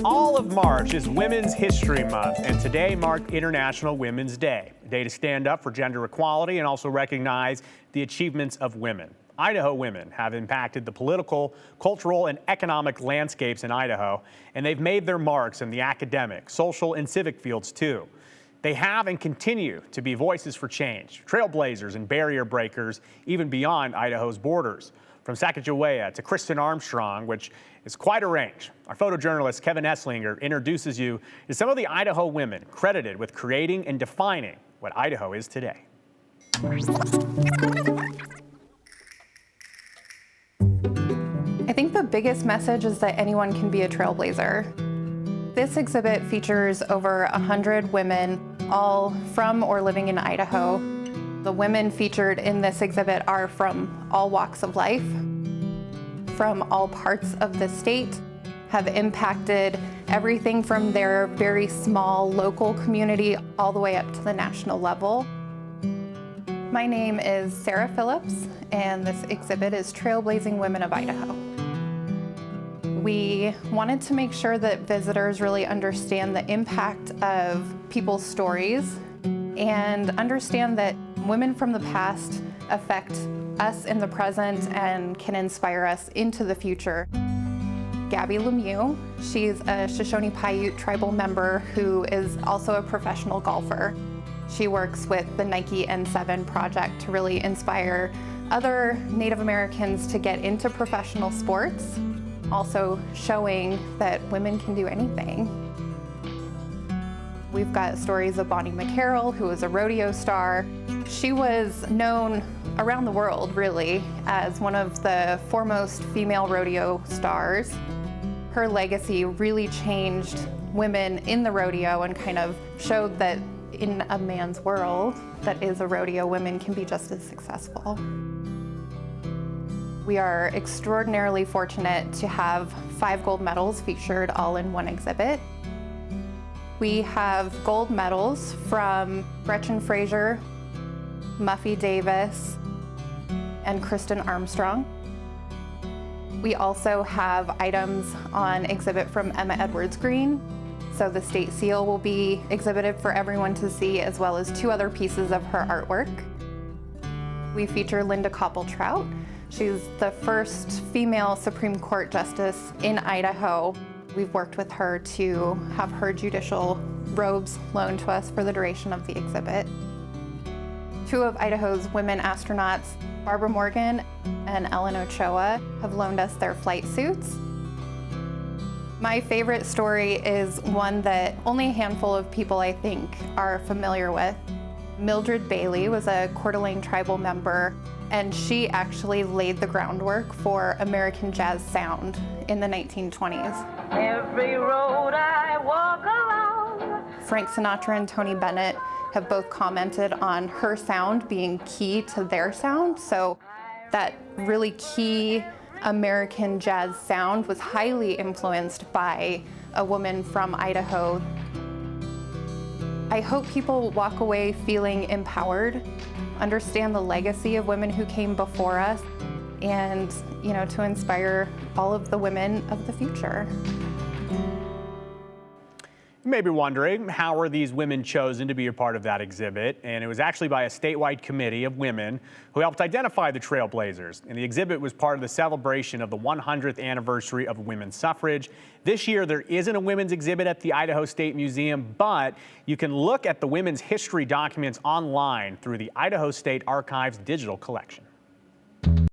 All of March is Women's History Month, and today marked International Women's Day, a day to stand up for gender equality and also recognize the achievements of women. Idaho women have impacted the political, cultural, and economic landscapes in Idaho, and they've made their marks in the academic, social, and civic fields too. They have and continue to be voices for change, trailblazers and barrier breakers, even beyond Idaho's borders. From Sacagawea to Kristen Armstrong, which is quite a range. Our photojournalist Kevin Esslinger introduces you to some of the Idaho women credited with creating and defining what Idaho is today. I think the biggest message is that anyone can be a trailblazer. This exhibit features over 100 women, all from or living in Idaho. The women featured in this exhibit are from all walks of life, from all parts of the state, have impacted everything from their very small local community all the way up to the national level. My name is Sarah Phillips, and this exhibit is Trailblazing Women of Idaho. We wanted to make sure that visitors really understand the impact of people's stories and understand that women from the past affect us in the present and can inspire us into the future. Gabby Lemieux, she's a Shoshone-Paiute tribal member who is also a professional golfer. She works with the Nike N7 project to really inspire other Native Americans to get into professional sports, also showing that women can do anything. We've got stories of Bonnie McCarroll, who was a rodeo star. She was known around the world, really, as one of the foremost female rodeo stars. Her legacy really changed women in the rodeo and kind of showed that in a man's world that is a rodeo, women can be just as successful. We are extraordinarily fortunate to have 5 gold medals featured all in one exhibit. We have gold medals from Gretchen Fraser, Muffy Davis, and Kristen Armstrong. We also have items on exhibit from Emma Edwards Green. So the state seal will be exhibited for everyone to see, as well as 2 other pieces of her artwork. We feature Linda Koppel-Trout. She's the first female Supreme Court justice in Idaho. We've worked with her to have her judicial robes loaned to us for the duration of the exhibit. 2 of Idaho's women astronauts, Barbara Morgan and Ellen Ochoa, have loaned us their flight suits. My favorite story is one that only a handful of people, I think, are familiar with. Mildred Bailey was a Coeur d'Alene tribal member, and she actually laid the groundwork for American jazz sound in the 1920s. Every road I walk along. Frank Sinatra and Tony Bennett have both commented on her sound being key to their sound, so that really key American jazz sound was highly influenced by a woman from Idaho. I hope people walk away feeling empowered, understand the legacy of women who came before us, and to inspire all of the women of the future. You may be wondering, how are these women chosen to be a part of that exhibit? And it was actually by a statewide committee of women who helped identify the trailblazers. And the exhibit was part of the celebration of the 100th anniversary of women's suffrage. This year, there isn't a women's exhibit at the Idaho State Museum, but you can look at the women's history documents online through the Idaho State Archives digital collection.